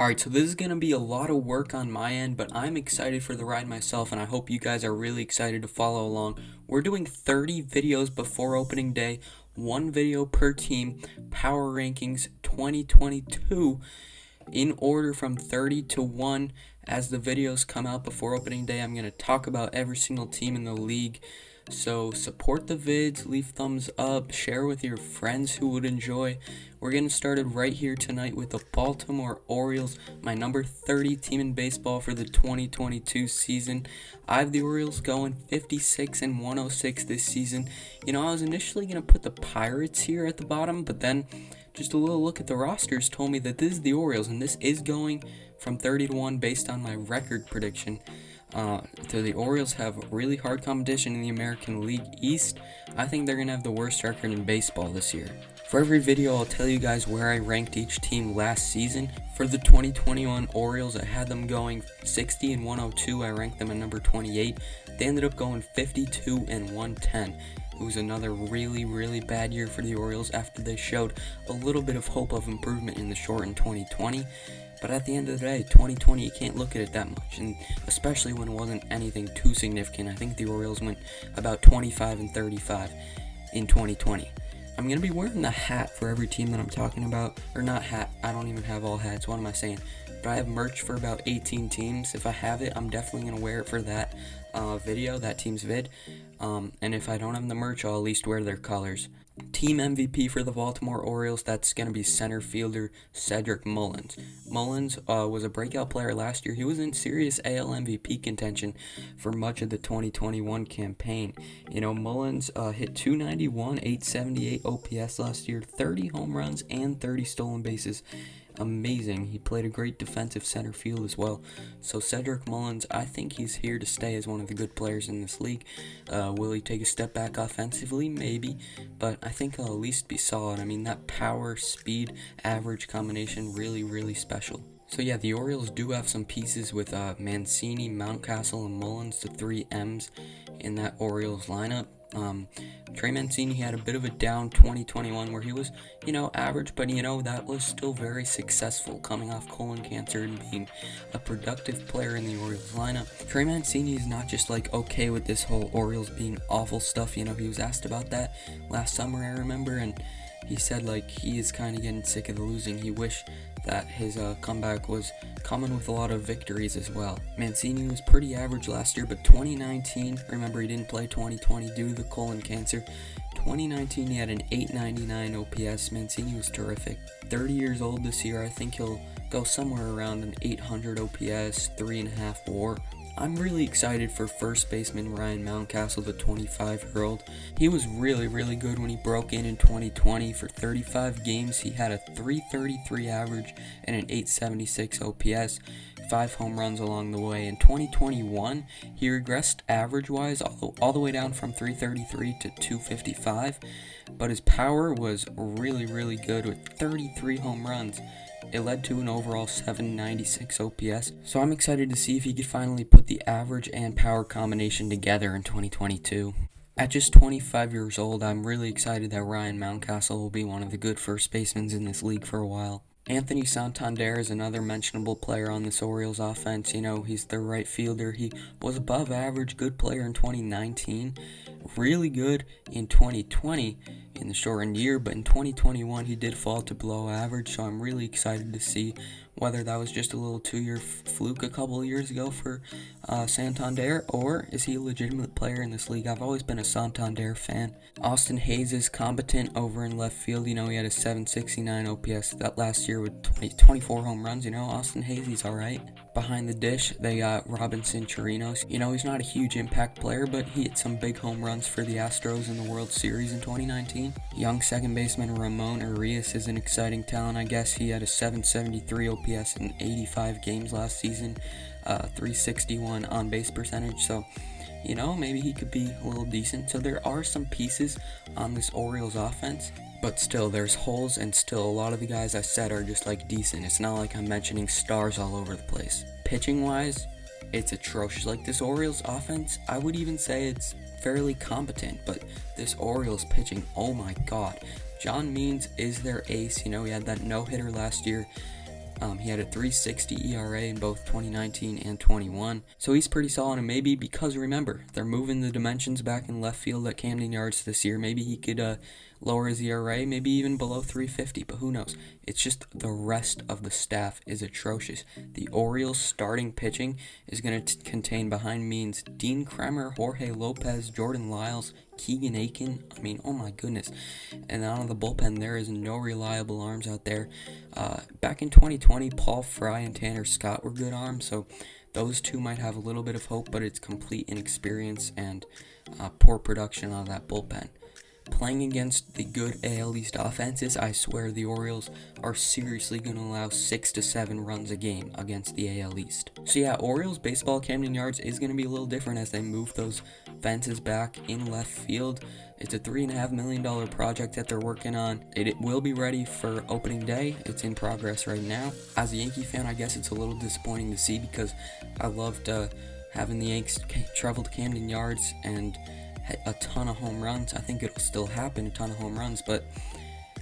Alright, so this is going to be a lot of work on my end, but I'm excited for the ride myself, and I hope you guys are really excited to follow along. We're doing 30 videos before opening day, one video per team, Power Rankings 2022, in order from 30 to 1. As the videos come out before opening day, I'm going to talk about every single team in the league. So support the vids, leave thumbs up, share with your friends who would enjoy. We're getting started right here tonight with the Baltimore Orioles, my number 30 team in baseball for the 2022 season. I have the Orioles going 56-106 this season. I was initially going to put the Pirates here at the bottom, but then just a little look at the rosters told me that this is the Orioles, and this is going from 30 to 1 based on my record prediction. So the Orioles have really hard competition in the American League East. I think they're going to have the worst record in baseball this year. For every video, I'll tell you guys where I ranked each team last season. For the 2021 Orioles, I had them going 60-102. I ranked them at number 28. They ended up going 52-110. It was another really bad year for the Orioles after they showed a little bit of hope of improvement in the shortened 2020. But at the end of the day, 2020, you can't look at it that much, and especially when it wasn't anything too significant. I think the Orioles went about 25-35 in 2020. I'm going to be wearing the hat for every team that I'm talking about. Or not hat, I don't even have all hats, what am I saying? But I have merch for about 18 teams. If I have it, I'm definitely going to wear it for that video, that team's vid. And if I don't have the merch, I'll at least wear their colors. Team MVP for the Baltimore Orioles, that's going to be center fielder Cedric Mullins. Mullins was a breakout player last year. He was in serious AL MVP contention for much of the 2021 campaign. Mullins hit 291, 878 OPS last year, 30 home runs, and 30 stolen bases. Amazing. He played a great defensive center field as well. So Cedric Mullins, I think he's here to stay as one of the good players in this league. Will he take a step back offensively? Maybe, but I think he'll at least be solid. I mean, that power, speed, average combination, really special. So yeah, the Orioles do have some pieces with Mancini, Mountcastle, and Mullins, the three M's in that Orioles lineup. Trey Mancini had a bit of a down 2021 where he was, average, but that was still very successful coming off colon cancer and being a productive player in the Orioles lineup. Trey Mancini is not just okay with this whole Orioles being awful stuff. He was asked about that last summer, I remember, and he said he is kind of getting sick of the losing. He wished that his comeback was coming with a lot of victories as well. Mancini was pretty average last year, but 2019, remember he didn't play 2020 due to the colon cancer. 2019 he had an 899 OPS. Mancini was terrific. 30 years old this year. I think he'll go somewhere around an 800 OPS, 3.5 WAR. I'm really excited for first baseman Ryan Mountcastle, the 25-year-old. He was really good when he broke in 2020. For 35 games, he had a 333 average and an 876 OPS, 5 home runs along the way. In 2021, he regressed average-wise all the way down from 333 to 255, but his power was really good with 33 home runs. It led to an overall 796 OPS, so I'm excited to see if he could finally put the average and power combination together in 2022. At just 25 years old, I'm really excited that Ryan Mountcastle will be one of the good first basemen in this league for a while. Anthony Santander is another mentionable player on this Orioles offense. He's the right fielder. He was above average, good player in 2019, really good in 2020 in the shortened year, but in 2021 he did fall to below average, so I'm really excited to see whether that was just a little 2-year fluke a couple of years ago for Santander, or is he a legitimate player in this league? I've always been a Santander fan. Austin Hayes is competent over in left field. He had a 769 OPS that last year with 24 home runs. Austin Hayes, he's alright. Behind the dish, they got Robinson Chirinos. He's not a huge impact player, but he hit some big home runs for the Astros in the World Series in 2019. Young second baseman Ramon Urias is an exciting talent, I guess. He had a 773 OPS in 85 games last season, 361 on-base percentage, so maybe he could be a little decent. So there are some pieces on this Orioles offense, but still there's holes, and still a lot of the guys I said are just decent. It's not like I'm mentioning stars all over the place. Pitching wise, it's atrocious. This Orioles offense, I would even say it's fairly competent, but this Orioles pitching, oh my god. John Means is their ace. He had that no-hitter last year. He had a 3.60 ERA in both 2019 and 21, so he's pretty solid. And maybe because, remember, they're moving the dimensions back in left field at Camden Yards this year, maybe he could lower his ERA, maybe even below 3.50, but who knows? It's just the rest of the staff is atrocious. The Orioles starting pitching is going to contain behind means Dean Kremer, Jorge Lopez, Jordan Lyles, Keegan Aiken. I mean, oh my goodness. And out of the bullpen, there is no reliable arms out there. Back in 2020, Paul Fry and Tanner Scott were good arms, so those two might have a little bit of hope, but it's complete inexperience and poor production out of that bullpen. Playing against the good AL East offenses, I swear the Orioles are seriously going to allow 6 to 7 runs a game against the AL East. So yeah, Orioles baseball Camden Yards is going to be a little different as they move those fences back in left field. It's a $3.5 million project that they're working on. It will be ready for opening day. It's in progress right now. As a Yankee fan, I guess it's a little disappointing to see because I loved having the Yanks travel to Camden Yards and a ton of home runs. I think it'll still happen, a ton of home runs, but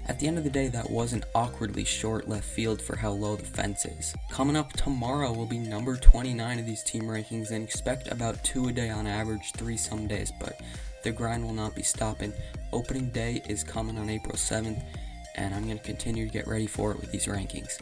at the end of the day, that was an awkwardly short left field for how low the fence is. Coming up tomorrow will be number 29 of these team rankings, and expect about 2 a day on average, 3 some days, but the grind will not be stopping. Opening day is coming on April 7th, and I'm going to continue to get ready for it with these rankings.